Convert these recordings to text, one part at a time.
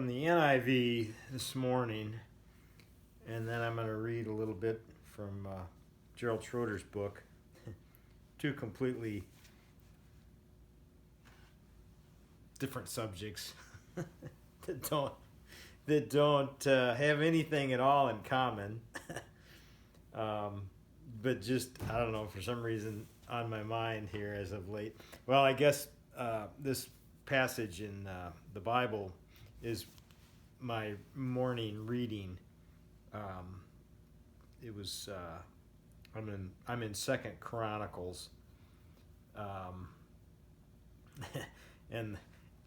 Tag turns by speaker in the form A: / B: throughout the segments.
A: from the NIV this morning, and then I'm going to read a little bit from Gerald Schroeder's book. Two completely different subjects that don't have anything at all in common. But just, I don't know, for some reason on my mind here as of late. Well, I guess this passage in the Bible is my morning reading. It was I'm in Second Chronicles, and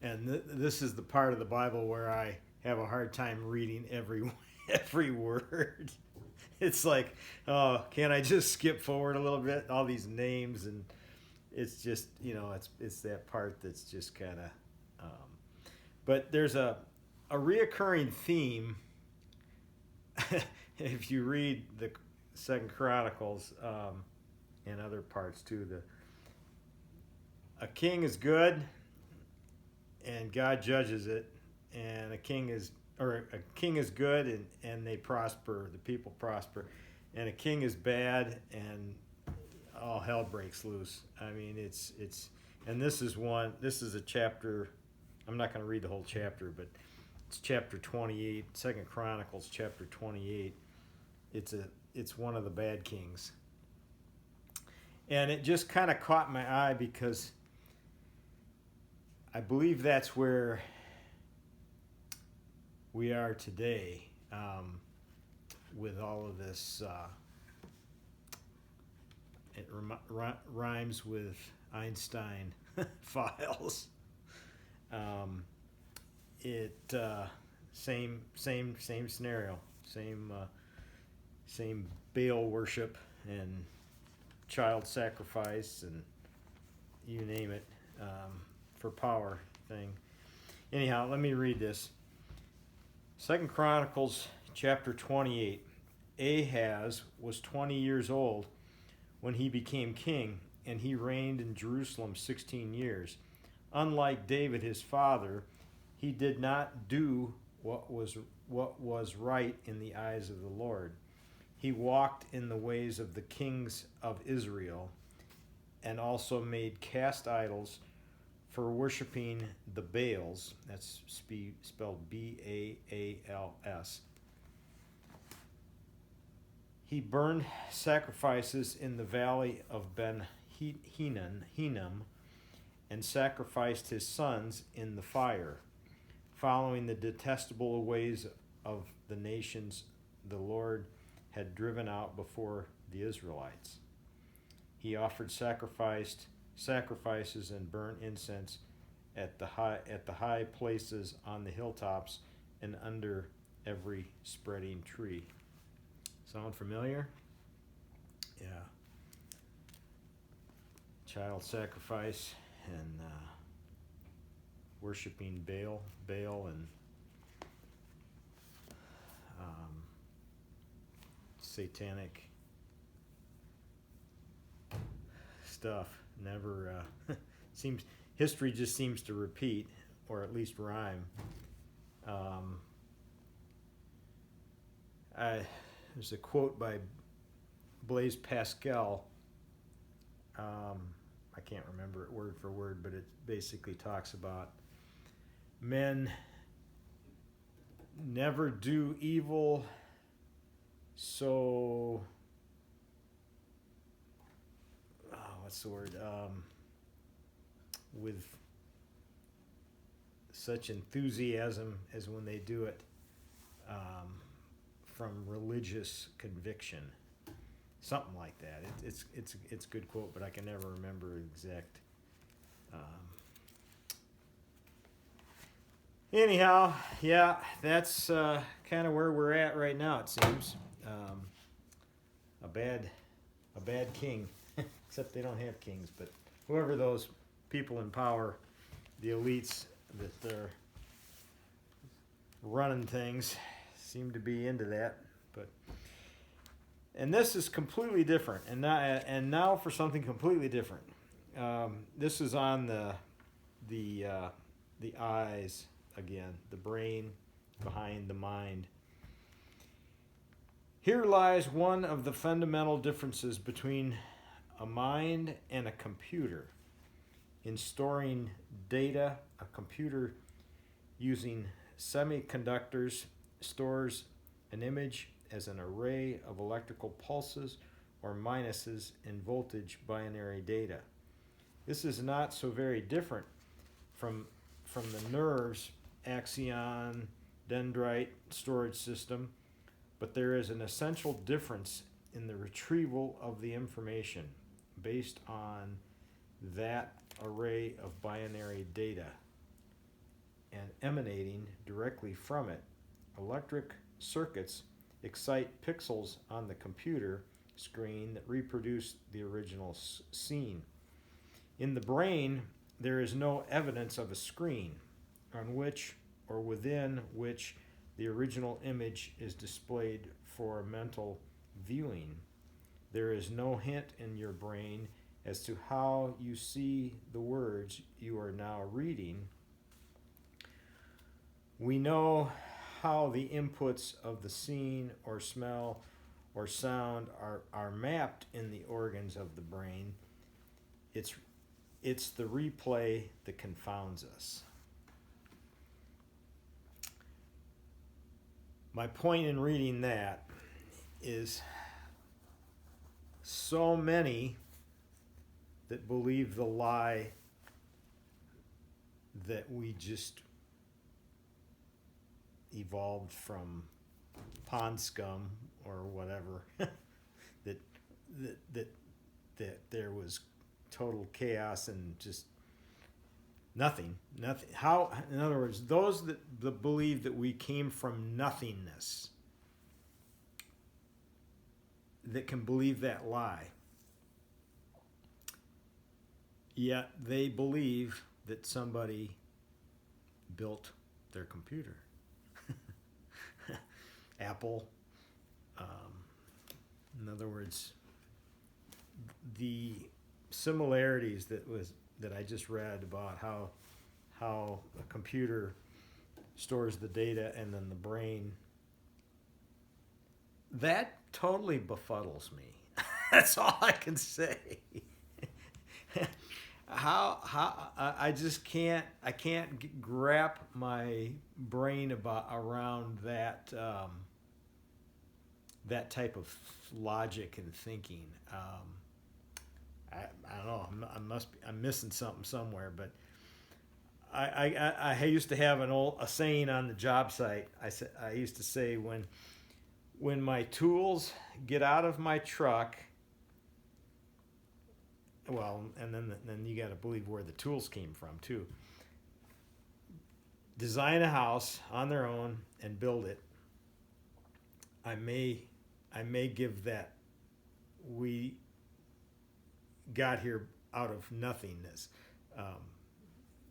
A: this is the part of the Bible where I have a hard time reading every word. It's like, oh, can't I just skip forward a little bit? All these names, and it's just, it's that part that's just kind of. But there's a reoccurring theme. If you read the Second Chronicles and other parts too, a king is good, and God judges it, and a king is good, and they prosper, the people prosper, and a king is bad, and all hell breaks loose. I mean, it's and this is a chapter. I'm not going to read the whole chapter, but it's chapter 28, Second Chronicles chapter 28. It's one of the bad kings, and it just kind of caught my eye because I believe that's where we are today, with all of this. It rhymes with Einstein files. Same scenario, same Baal worship and child sacrifice and you name it, for power thing. Anyhow, let me read this. Second Chronicles chapter 28. Ahaz was 20 years old when he became king, and he reigned in Jerusalem 16 years. Unlike David his father, he did not do what was right in the eyes of the Lord. He walked in the ways of the kings of Israel, and also made cast idols for worshiping the Baals. That's spelled Baals. He burned sacrifices in the valley of Ben Hinnom, and sacrificed his sons in the fire, following the detestable ways of the nations the Lord had driven out before the Israelites. He offered sacrifices and burnt incense at the high places on the hilltops and under every spreading tree. Sound familiar? Yeah. Child sacrifice and worshiping Baal and satanic stuff. Never history just seems to repeat, or at least rhyme. There's a quote by Blaise Pascal. I can't remember it word for word, but it basically talks about men never do evil, so what's the word? With such enthusiasm as when they do it from religious conviction. Something like that. It's a good quote, but I can never remember exact. Anyhow, yeah, that's kind of where we're at right now. It seems a bad king, except they don't have kings. But whoever those people in power, the elites that are running things, seem to be into that. And this is completely different. And now for something completely different. This is on the eyes again, the brain, behind the mind. Here lies one of the fundamental differences between a mind and a computer. In storing data, a computer using semiconductors stores an image as an array of electrical pulses or minuses in voltage binary data. This is not so very different from the nerve's axon dendrite storage system, but there is an essential difference in the retrieval of the information based on that array of binary data and emanating directly from it. Electric circuits excite pixels on the computer screen that reproduce the original scene. In the brain, there is no evidence of a screen on which or within which the original image is displayed for mental viewing. There is no hint in your brain as to how you see the words you are now reading. We know how the inputs of the scene or smell or sound are mapped in the organs of the brain. It's the replay that confounds us. My point in reading that is so many that believe the lie that we just evolved from pond scum or whatever, that there was total chaos and just nothing. How, in other words, those that believe that we came from nothingness, that can believe that lie, yet they believe that somebody built their computer. Apple. In other words, the similarities that I just read about how a computer stores the data and then the brain, that totally befuddles me. That's all I can say. How I just can't wrap my brain around that that type of logic and thinking. I don't know. I'm missing something somewhere, but I used to have a saying on the job site. I used to say, when my tools get out of my truck, well, and then you got to believe where the tools came from too. Design a house on their own and build it. I may give that we got here out of nothingness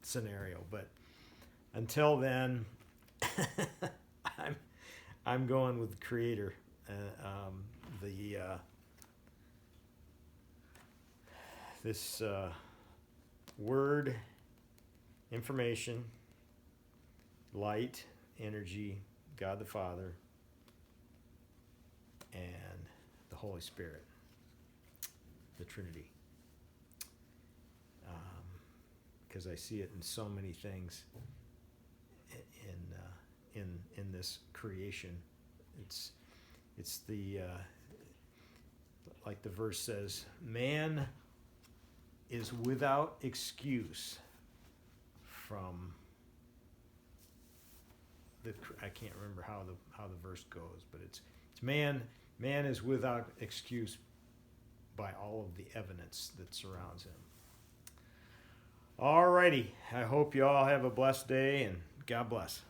A: scenario, but until then, I'm going with the Creator. This word, information, light, energy, God the Father, and the Holy Spirit, the Trinity. Because I see it in so many things in this creation. It's the like the verse says, man is without excuse from I can't remember how the verse goes, but it's man is without excuse by all of the evidence that surrounds him. Alrighty, I hope you all have a blessed day, and God bless.